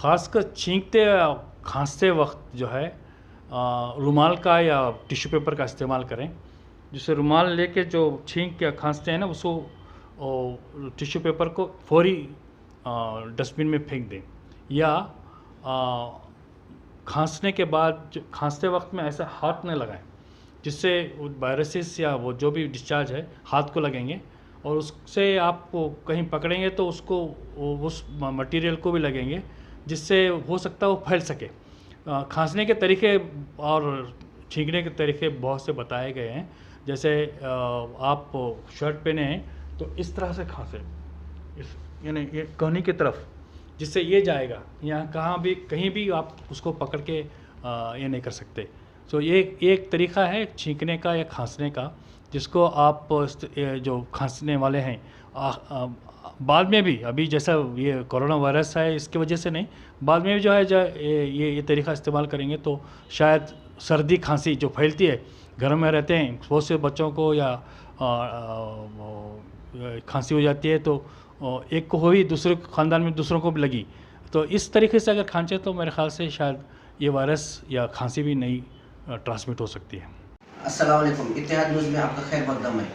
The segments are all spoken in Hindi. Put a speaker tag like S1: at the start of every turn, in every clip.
S1: ख़ासकर छींकते या खांसते वक्त जो है रुमाल का या टिश्यू पेपर का इस्तेमाल करें। जिससे रुमाल लेके जो छींक या खांसते हैं ना, उसको टिश्यू पेपर को फौरी डस्टबिन में फेंक दें। या खांसने के बाद खांसते वक्त में ऐसा हाथ न लगाएं, जिससे वायरसेस या वो जो भी डिस्चार्ज है हाथ को लगेंगे और उससे आप कहीं पकड़ेंगे तो उसको उस मटेरियल को भी लगेंगे, जिससे हो सकता है वो फैल सके। खांसने के तरीके और छींकने के तरीके बहुत से बताए गए हैं। जैसे आप शर्ट पहने हैं तो इस तरह से खांसें, इस यानी ये कोहनी की तरफ, जिससे ये जाएगा। यहाँ कहाँ भी कहीं भी आप उसको पकड़ के ये नहीं कर सकते। सो ये एक तरीका है छींकने का या खांसने का, जिसको आप जो खांसने वाले हैं बाद में भी, अभी जैसा ये कोरोना वायरस है इसकी वजह से नहीं, बाद में भी जो है ये तरीका इस्तेमाल करेंगे तो शायद सर्दी खांसी जो फैलती है, घर में रहते हैं बहुत से बच्चों को या खांसी हो जाती है तो एक को हुई, दूसरे ख़ानदान में दूसरों को भी लगी। तो इस तरीके से अगर खांचे तो मेरे ख्याल से शायद ये वायरस या खांसी भी नहीं ट्रांसमिट हो सकती है।
S2: अस्सलाम वालेकुम, इत्तेहाद न्यूज़ में आपका खैर मकदम है।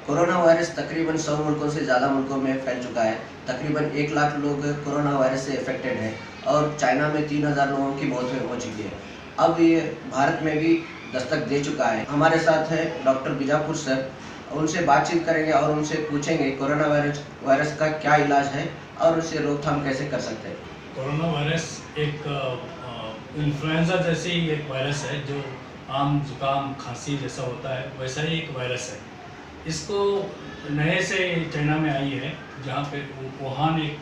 S2: कोरोना वायरस तकरीबन 100 मुल्कों से ज़्यादा मुल्कों में फैल चुका है। तकरीबन 1 लाख लोग कोरोना वायरस से इफेक्टेड हैं और चाइना में 3000 लोगों की मौत हो चुकी है। अब ये भारत में भी दस्तक दे चुका है। हमारे साथ है डॉक्टर बीजापुर सर, उनसे बातचीत करेंगे और उनसे पूछेंगे कोरोना वायरस का क्या इलाज है और उससे रोकथाम कैसे कर सकते हैं।
S1: कोरोना वायरस एक इन्फ्लुएंजा जैसी एक वायरस है जो आम जुकाम खांसी जैसा होता है, वैसा ही एक वायरस है। इसको नए से चाइना में आई है, जहाँ पे वुहान एक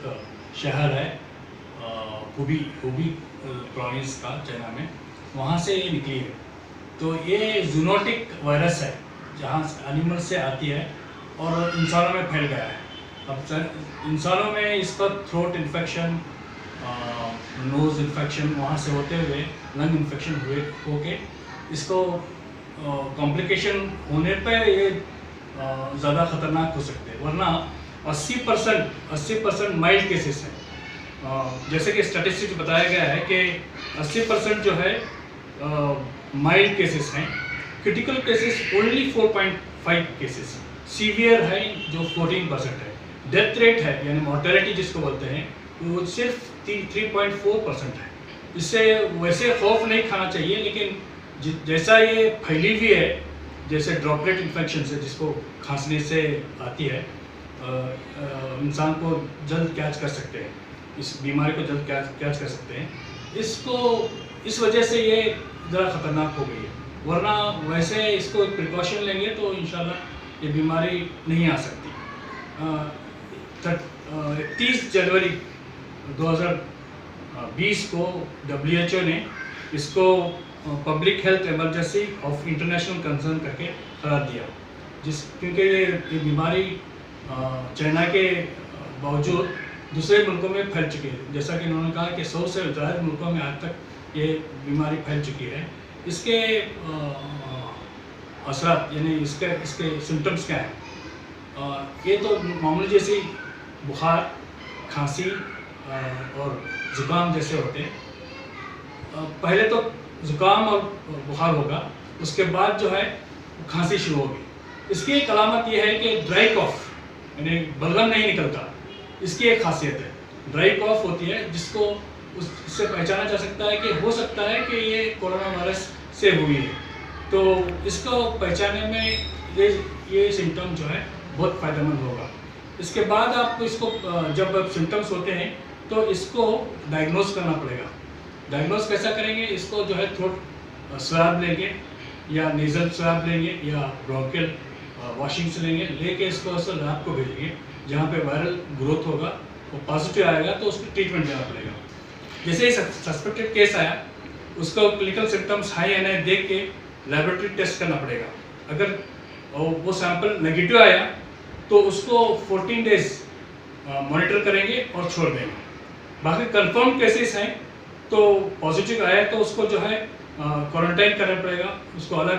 S1: शहर है, हुबी प्रोविंस का चाइना में, वहाँ से ये निकली है। तो ये जूनोटिक वायरस है, जहाँ एनिमल से आती है और इंसानों में फैल गया है। अब इंसानों में इसका थ्रोट इन्फेक्शन, नोज़ इन्फेक्शन वहाँ से होते हुए लंग इन्फेक्शन होके इसको कॉम्प्लिकेशन होने पे ये ज़्यादा ख़तरनाक हो सकते हैं। वरना 80% माइल्ड केसेस हैं। जैसे कि स्टैटिस्टिक्स बताया गया है कि 80% जो है माइल्ड केसेस हैं, critical cases only 4.5 cases, severe है जो 14% है, डेथ रेट है यानी मॉर्टेलिटी जिसको बोलते हैं वो सिर्फ 3.4% है। इससे वैसे खौफ नहीं खाना चाहिए, लेकिन जैसा ये फैली हुई है, जैसे ड्रॉपलेट इन्फेक्शन से जिसको खांसने से आती है, इंसान को जल्द कैच कर सकते हैं, इस बीमारी को जल्द कैच कर सकते हैं। इसको इस वजह से ये ज़रा ख़तरनाक हो गई है। वरना वैसे इसको प्रिकॉशन लेंगे तो इंशाल्लाह ये बीमारी नहीं आ सकती। 30 जनवरी 2020 को WHO ने इसको public health emergency of international concern करके करार दिया, क्योंकि ये बीमारी चाइना के बावजूद दूसरे मुल्कों में फैल चुकी है। जैसा कि उन्होंने कहा कि 100 से ज़्यादा मुल्कों में आज तक ये बीमारी फैल चुकी है। इसके असरात यानी इसके सिम्टम्स क्या हैं? ये तो मामूली जैसी बुखार, खांसी और ज़ुकाम जैसे होते हैं। पहले तो ज़ुकाम और बुखार होगा, उसके बाद जो है खांसी शुरू होगी। इसकी एक अलामत यह है कि ड्राई कॉफ यानी बलगम नहीं निकलता, इसकी एक खासियत है। ड्राई कॉफ होती है जिसको उससे पहचाना जा सकता है कि हो सकता है कि ये कोरोना वायरस से हुई है। तो इसको पहचानने में ये सिम्टम जो है बहुत फ़ायदेमंद होगा। इसके बाद आपको इसको जब सिम्टम्स होते हैं तो इसको डायग्नोस करना पड़ेगा। डायग्नोस कैसा करेंगे? इसको जो है थ्रोट स्वैब लेंगे या नेज़ल स्वैब लेंगे या ब्रोंकियल वॉशिंग से लेके इसको लैब को भेजेंगे, जहाँ पे वायरल ग्रोथ होगा, वो पॉजिटिव आएगा तो उसको ट्रीटमेंट देना पड़ेगा। जैसे ही सस्पेक्टेड केस आया, उसको क्लिनिकल सिम्टम्स हाई है नहीं देख के लैबोरेटरी टेस्ट करना पड़ेगा। अगर वो सैंपल नेगेटिव आया तो उसको 14 डेज मॉनिटर करेंगे और छोड़ देंगे। बाकी कंफर्म केसेस हैं तो पॉजिटिव आया तो उसको जो है क्वारंटाइन करना पड़ेगा, उसको अलग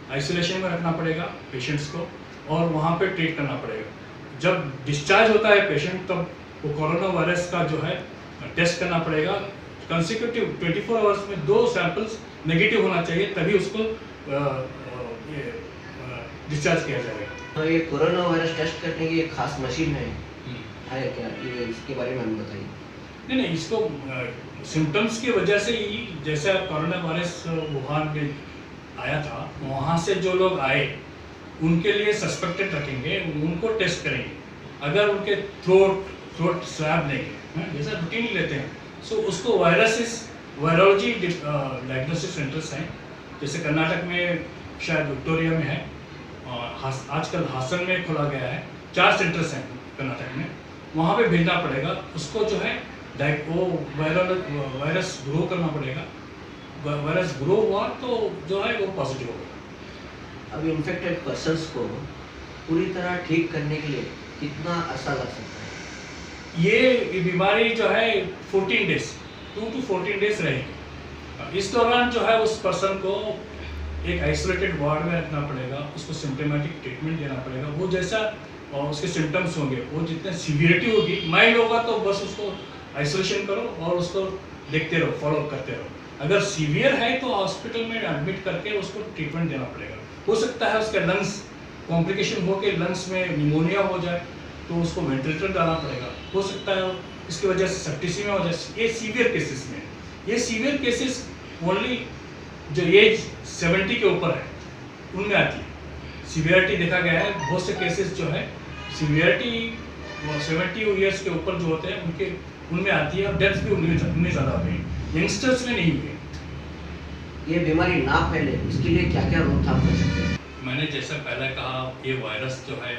S1: आइसोलेशन में रखना पड़ेगा पेशेंट्स को, और वहाँ पे ट्रीट करना पड़ेगा। जब डिस्चार्ज होता है पेशेंट तब वो कोरोना वायरस का जो है टेस्ट करना पड़ेगा कंसेक्यूटिव 24 आवर्स में 2 सैंपल्स नेगेटिव होना चाहिए, तभी उसको डिस्चार्ज किया जाएगा।
S2: तो ये कोरोना वायरस टेस्ट करने की एक खास मशीन है क्या, ये इसके बारे में हमें बताइए।
S1: नहीं, इसको सिम्टम्स की वजह से ही, जैसे अब कोरोना वायरस वुहान में आया था, वहाँ से जो लोग आए उनके लिए सस्पेक्टेड रखेंगे, उनको टेस्ट करेंगे। अगर उनके थ्रोट स्वैब लेंगे, जैसा रूटीन लेते हैं, सो उसको वायरोलॉजी डायग्नोस्टिक सेंटर्स हैं, जैसे कर्नाटक में शायद विक्टोरिया में है, आजकल हासन में खोला गया है, 4 सेंटर्स हैं कर्नाटक में, वहाँ पे भेजना पड़ेगा उसको। जो है वो वायरस ग्रो करना पड़ेगा, वायरस ग्रो हुआ तो जो है वो पॉजिटिव होगा।
S2: अभी इन्फेक्टेड पर्सन्स को पूरी तरह ठीक करने के लिए कितना अर्सा लग सकता है?
S1: ये बीमारी जो है 14 डेज 2 to 14 डेज रहेगी। इस दौरान जो है उस पर्सन को एक आइसोलेटेड वार्ड में रखना पड़ेगा, उसको सिम्टोमेटिक ट्रीटमेंट देना पड़ेगा। वो जैसा उसके सिम्टम्स होंगे, वो जितने सीवियरिटी होगी, माइल्ड होगा तो बस उसको आइसोलेशन करो और उसको देखते रहो, फॉलो करते रहो। अगर सीवियर है तो हॉस्पिटल में एडमिट करके उसको ट्रीटमेंट देना पड़ेगा। हो सकता है उसके लंग्स कॉम्प्लिकेशन हो के लंग्स में निमोनिया हो जाए तो उसको वेंटिलेटर डालना पड़ेगा। हो सकता है इसकी वजह से सेप्टिसिमिया हो जाए। ये सीवियर केसेस में, ये सीवियर केसेस ओनली जो एज 70 के ऊपर है उनमें आती है। सीवियरिटी देखा गया है, बहुत से केसेस जो है सीवियरिटी 70 ईयर्स के ऊपर जो होते हैं उनमें आती है, और डेथ भी उनमें ज़्यादा हुई है, यंगस्टर्स में नहीं हुई।
S2: ये बीमारी ना फैले इसके लिए क्या क्या रोकथाम कर सकते हैं?
S1: मैंने जैसा पहले कहा, ये वायरस जो है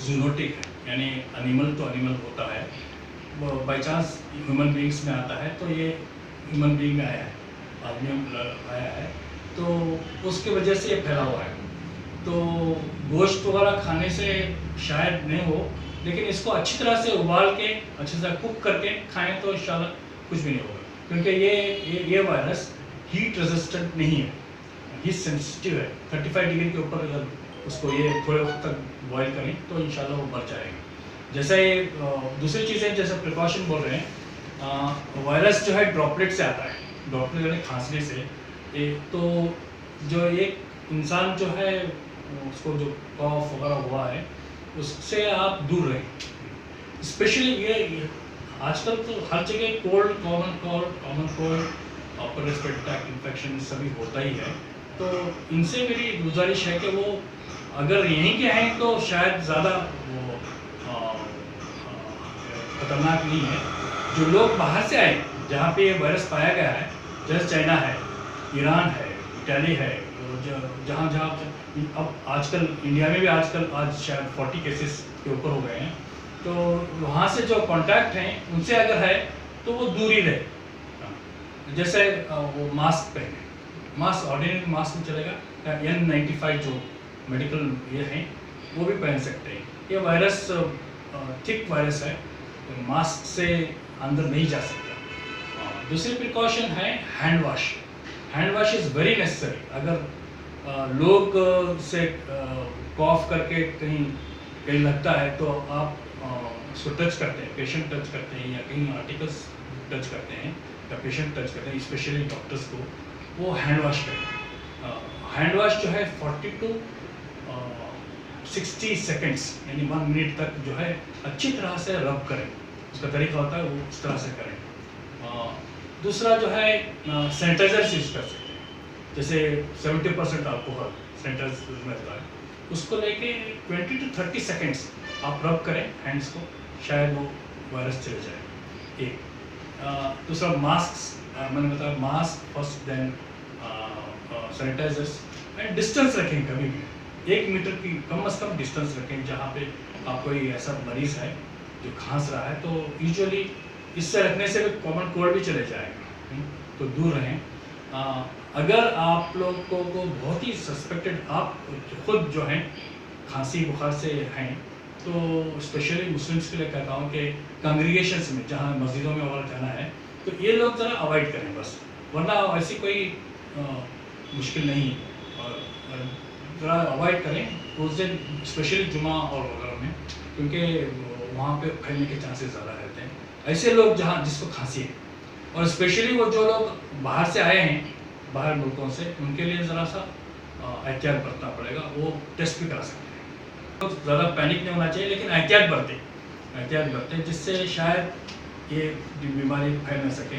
S1: जूनोटिक है, यानी एनिमल टू एनिमल होता है। बाई चांस ह्यूमन बींग्स में आता है तो ये ह्यूमन बींग में आया है, आदमी में आया है, तो उसके वजह से ये फैला हुआ है। तो गोश्त वगैरह खाने से शायद नहीं हो, लेकिन इसको अच्छी तरह से उबाल के अच्छे से कुक करके खाएं तो इंशाल्लाह कुछ भी नहीं होगा, क्योंकि ये वायरस हीट रेजिस्टेंट नहीं है, हीट सेंसिटिव है। 35 डिग्री के ऊपर अगर उसको ये थोड़े वक्त तक बॉयल करें तो इंशाल्लाह वो मर जाएगा। जैसे दूसरी चीज़ें जैसे प्रिकॉशन बोल रहे हैं, वायरस जो है ड्रॉपलेट से आता है, ड्रॉपलेट यानी खांसने से। तो जो एक इंसान जो है उसको जो कॉफ वगैरह हुआ है उससे आप दूर रहें। स्पेशली ये आजकल तो हर जगह common cold, upper respiratory tract infection सभी होता ही है। तो इनसे मेरी गुजारिश है कि वो अगर यहीं के हैं तो शायद ज़्यादा वो खतरनाक नहीं है। जो लोग बाहर से आए जहाँ पे ये वायरस पाया गया है, जैसे चाइना है, ईरान है, इटली है, जहाँ अब आजकल इंडिया में भी आज शायद 40 केसेस के ऊपर हो गए हैं। तो वहाँ से जो कांटेक्ट हैं उनसे अगर है तो वो दूर ही रहे। जैसे वो मास्क पहने, मास्क ऑर्डिनरी मास्क में चलेगा, N95 जो मेडिकल ये हैं वो भी पहन सकते हैं। ये वायरस थिक वायरस है, तो मास्क से अंदर नहीं जा सकता। दूसरी प्रिकॉशन है hand wash. Hand wash is very necessary. अगर लोग से कॉफ करके कहीं लगता है तो आप उसको टच करते हैं, पेशेंट टच करते हैं या कहीं आर्टिकल्स टच करते हैं या पेशेंट टच करते हैं, स्पेशली डॉक्टर्स को वो हैंड वॉश करें। हैंड वॉश जो है 40 to 60 सेकेंड्स यानी 1 मिनट तक जो है अच्छी तरह से रब करें। उसका तरीका होता है वो उस तरह से करें। दूसरा जो है सैनिटाइजर यूज़ कर सकते हैं, जैसे 70% अल्कोहल सैनिटाइजर में होता है, उसको लेके 20 to 30 सेकेंड्स आप रब करें हैंड्स को, शायद वो वायरस चले जाए। एक दूसरा मास्क, मैंने बताया mask first, then sanitisers, and distance रखें। कभी भी 1 मीटर की कम से कम डिस्टेंस रखें। जहाँ पे आप कोई ऐसा मरीज़ है जो खांस रहा है तो यूजुअली इससे रखने से भी कॉमन कोल्ड भी चले जाएगा, तो दूर रहें। अगर आप लोग को बहुत ही सस्पेक्टेड, आप खुद जो हैं खांसी बुखार से हैं, तो स्पेशली मुस्लिम्स के लिए कहता हूँ कि कांग्रीगेशंस में जहाँ मस्जिदों में और जाना है तो ये लोग ज़रा अवॉइड करें बस, वरना ऐसी कोई मुश्किल नहीं है। और ज़रा अवॉइड करें उस दिन, स्पेशली जुमा और वगैरह में, क्योंकि वहाँ पे फैलने के चांसेस ज़्यादा रहते हैं। ऐसे लोग जहाँ जिसको खांसी है, और स्पेशली वो जो लोग बाहर से आए हैं, बाहर मुल्कों से, उनके लिए ज़रा सा एहतियात बरतना पड़ेगा। वो टेस्ट भी करा सकते हैं। तो ज़्यादा पैनिक नहीं होना चाहिए, लेकिन एहतियात बरतें जिससे शायद ये बीमारी फैल न सके।